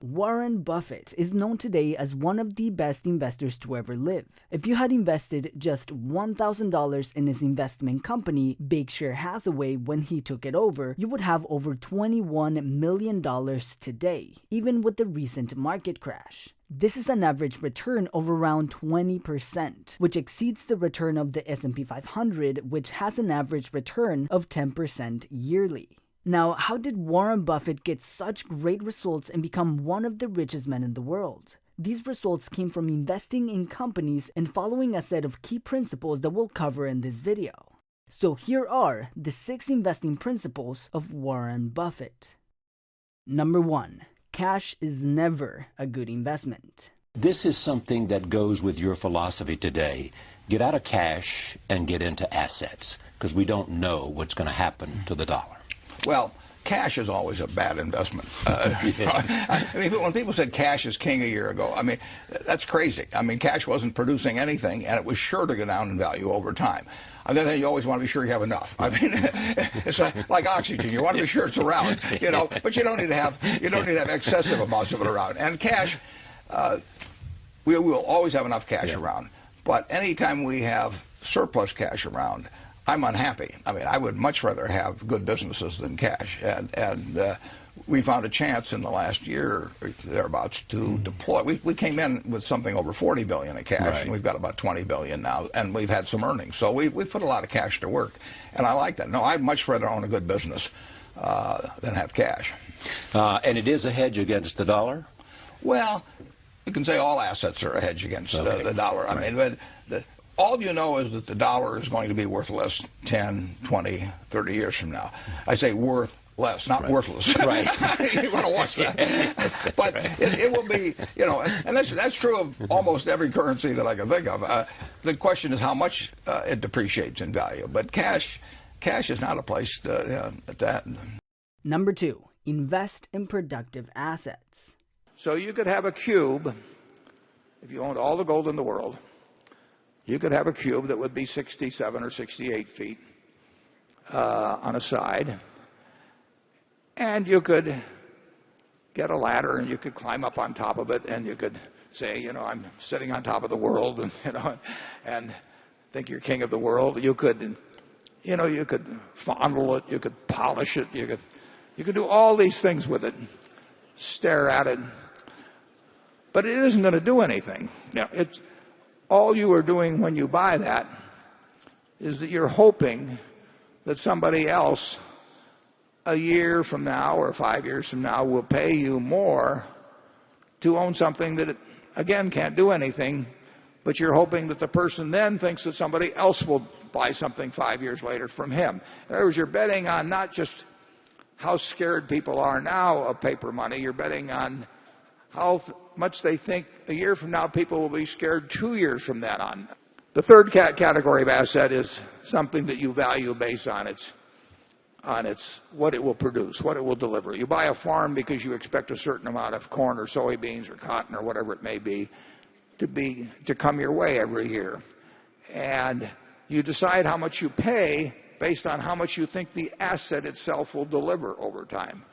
Warren Buffett is known today as one of the best investors to ever live. If you had invested just $1,000 in his investment company, Berkshire Hathaway, when he took it over, you would have over $21 million today, even with the recent market crash. This is an average return of around 20%, which exceeds the return of the S&P 500, which has an average return of 10% yearly. Now, how did Warren Buffett get such great results and become one of the richest men in the world? These results came from investing in companies and following a set of key principles that we'll cover in this video. So here are the 6 investing principles of Warren Buffett. Number 1. Cash is never a good investment. This is something that goes with your philosophy today. Get out of cash and get into assets, because we don't know what's going to happen to the dollar. Well, cash is always a bad investment. I mean, when people said cash is king a year ago, I mean, that's crazy. I mean, cash wasn't producing anything, and it was sure to go down in value over time. On the other hand, you always want to be sure you have enough. I mean, it's like oxygen. You want to be sure it's around, you know, but you don't need to have excessive amounts of it around. And cash, we will always have enough cash around. But anytime we have surplus cash around, I'm unhappy. I mean, I would much rather have good businesses than cash. And we found a chance in the last year or thereabouts to deploy. We came in with something over $40 billion in cash, and we've got about $20 billion now, and we've had some earnings. So we put a lot of cash to work, and I like that. No, I'd much rather own a good business than have cash. And it is a hedge against the dollar? Well, you can say all assets are a hedge against the dollar. I mean, all you know is that the dollar is going to be worth less 10, 20, 30 years from now. I say worth less, not worthless. Right. You want to watch that. But it will be, you know, and that's true of almost every currency that I can think of. The question is how much it depreciates in value. But cash is not a place at that. Number 2, invest in productive assets. So you could have a cube, if you owned all the gold in the world, you could have a cube that would be 67 or 68 feet on a side. And you could get a ladder and you could climb up on top of it, and you could say, you know, I'm sitting on top of the world, and, you know, and think you're king of the world. You could, you know, you could fondle it, you could polish it, you could do all these things with it, stare at it. But it isn't going to do anything. Now, it's all you are doing when you buy that is that you're hoping that somebody else a year from now or 5 years from now will pay you more to own something that, again, can't do anything, but you're hoping that the person then thinks that somebody else will buy something 5 years later from him. In other words, you're betting on not just how scared people are now of paper money, you're betting on how much they think a year from now people will be scared 2 years from then on. The third category of asset is something that you value based on its what it will produce, what it will deliver. You buy a farm because you expect a certain amount of corn or soybeans or cotton or whatever it may be to come your way every year. And you decide how much you pay based on how much you think the asset itself will deliver over time.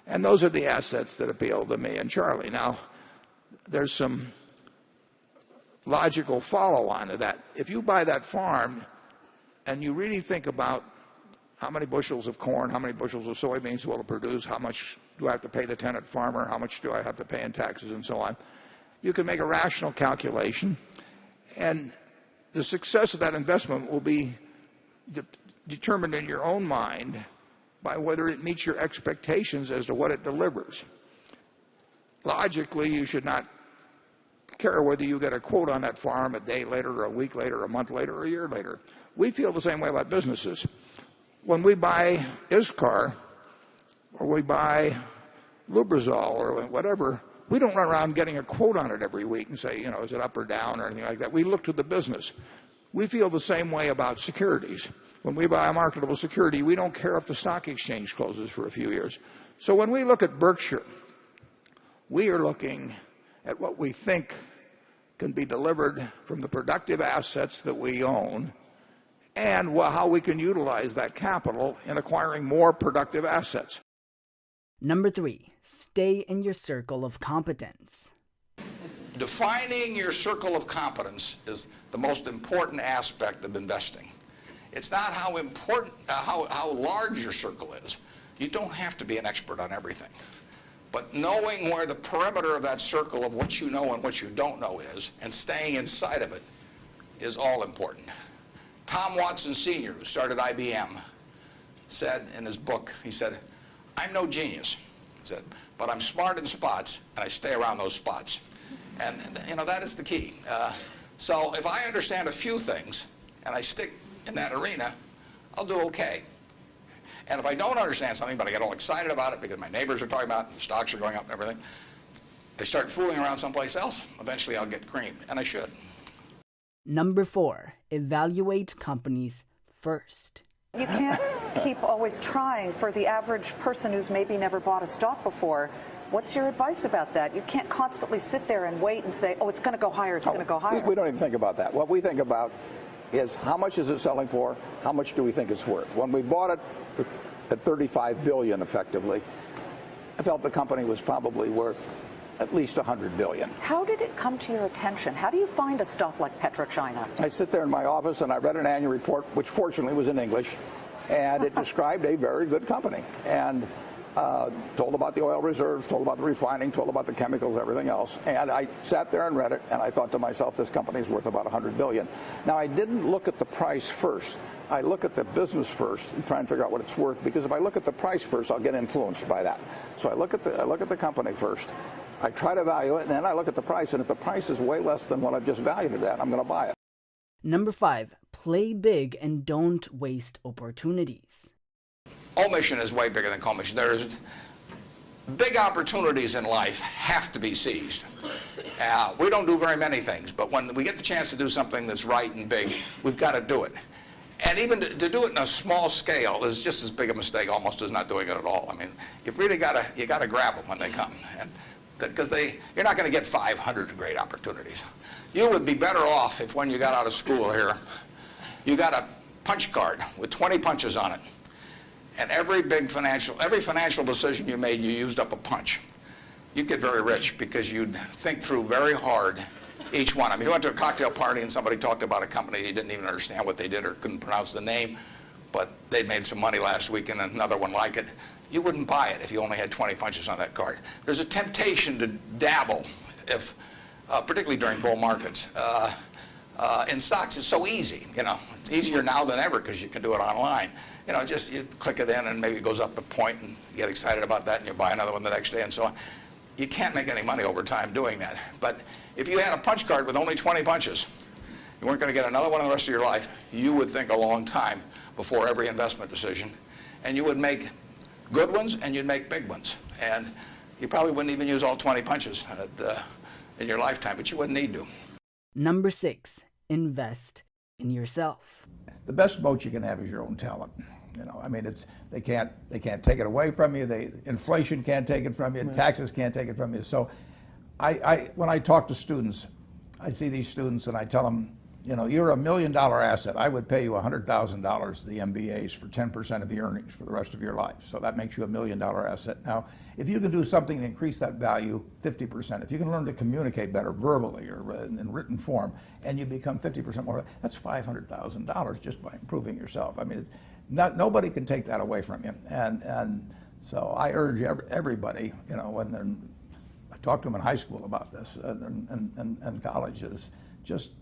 And those are the assets that appeal to me and Charlie. Now, there's some logical follow-on to that. If you buy that farm and you really think about how many bushels of corn, how many bushels of soybeans will it produce, how much do I have to pay the tenant farmer, how much do I have to pay in taxes, and so on, you can make a rational calculation. And the success of that investment will be determined in your own mind by whether it meets your expectations as to what it delivers. Logically, you should not care whether you get a quote on that farm a day later or a week later or a month later or a year later. We feel the same way about businesses. When we buy Iscar or we buy Lubrizol or whatever, we don't run around getting a quote on it every week and say, you know, is it up or down or anything like that. We look to the business. We feel the same way about securities. When we buy a marketable security, we don't care if the stock exchange closes for a few years. So when we look at Berkshire, we are looking at what we think can be delivered from the productive assets that we own and how we can utilize that capital in acquiring more productive assets. Number 3, stay in your circle of competence. Defining your circle of competence is the most important aspect of investing. It's not how important, how large your circle is. You don't have to be an expert on everything. But knowing where the perimeter of that circle of what you know and what you don't know is, and staying inside of it, is all important. Tom Watson Sr., who started IBM, said in his book, he said, "I'm no genius," he said, "but I'm smart in spots, and I stay around those spots." And you know, that is the key. So if I understand a few things, and I stick in that arena, I'll do okay. And if I don't understand something, but I get all excited about it because my neighbors are talking about it, and the stocks are going up and everything, I start fooling around someplace else, eventually I'll get creamed, and I should. Number 4, evaluate companies first. You can't keep always trying. For the average person who's maybe never bought a stock before, what's your advice about that? You can't constantly sit there and wait and say, oh, it's going to go higher, it's going to go higher. We don't even think about that. What we think about is how much is it selling for, how much do we think it's worth. When we bought it at $35 billion effectively, I felt the company was probably worth at least $100 billion. How did it come to your attention? How do you find a stock like PetroChina? I sit there in my office and I read an annual report, which fortunately was in English, and it described a very good company. And told about the oil reserves, told about the refining, told about the chemicals, everything else. And I sat there and read it, and I thought to myself, this company is worth about $100 billion. Now, I didn't look at the price first. I look at the business first and try and figure out what it's worth, because if I look at the price first, I'll get influenced by that. So I look at the company first. I try to value it, and then I look at the price, and if the price is way less than what I've just valued it at, I'm going to buy it. Number 5, play big and don't waste opportunities. Omission is way bigger than commission. There's big opportunities in life have to be seized. We don't do very many things, but when we get the chance to do something that's right and big, we've got to do it. And even to do it in a small scale is just as big a mistake almost as not doing it at all. I mean, you've really got to grab them when they come, because you're not going to get 500 great opportunities. You would be better off if when you got out of school here, you got a punch card with 20 punches on it. And every financial decision you made, you used up a punch. You'd get very rich because you'd think through very hard each one. I mean, you went to a cocktail party and somebody talked about a company, you didn't even understand what they did or couldn't pronounce the name, but they made some money last week and another one like it. You wouldn't buy it if you only had 20 punches on that card. There's a temptation to dabble, particularly during bull markets. In stocks, it's so easy. You know, it's easier now than ever because you can do it online. You know, just you click it in and maybe it goes up a point and you get excited about that and you buy another one the next day and so on. You can't make any money over time doing that. But if you had a punch card with only 20 punches, you weren't going to get another one the rest of your life, you would think a long time before every investment decision. And you would make good ones and you'd make big ones. And you probably wouldn't even use all 20 punches in your lifetime, but you wouldn't need to. Number 6, invest in yourself. The best moat you can have is your own talent. You know, I mean, they can't take it away from you. Inflation can't take it from you. Right. Taxes can't take it from you. So, when I talk to students, I see these students and I tell them, you know, you're $1 million asset. I would pay you $100,000 the MBAs for 10% of the earnings for the rest of your life. So that makes you $1 million asset. Now, if you can do something to increase that value 50%, if you can learn to communicate better verbally or in written form, and you become 50% more, that's $500,000 just by improving yourself. I mean, nobody can take that away from you. And so I urge everybody, you know, I talk to them in high school about this and colleges, just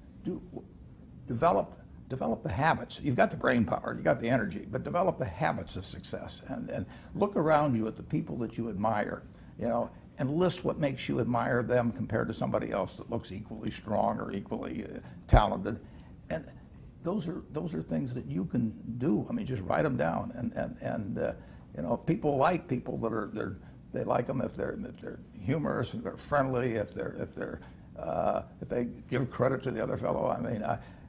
develop the habits. You've got the brain power, you've got the energy, but develop the habits of success and look around you at the people that you admire, you know, and list what makes you admire them compared to somebody else that looks equally strong or equally talented. And those are things that you can do. I mean, just write them down. And you know, people like people that they like them if they're humorous, if they're friendly, if they give credit to the other fellow. I mean,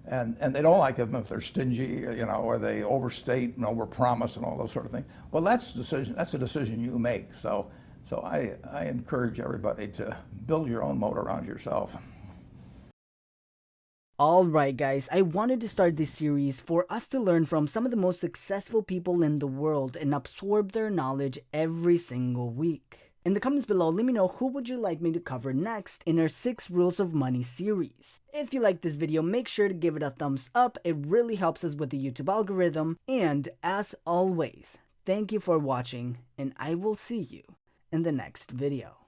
and they don't like them if they're stingy, you know, or they overstate and overpromise and all those sort of things. Well, that's a decision you make. So I encourage everybody to build your own moat around yourself. Alright guys, I wanted to start this series for us to learn from some of the most successful people in the world and absorb their knowledge every single week. In the comments below, let me know who would you like me to cover next in our 6 Rules of Money series. If you like this video, make sure to give it a thumbs up, it really helps us with the YouTube algorithm, and as always, thank you for watching, and I will see you in the next video.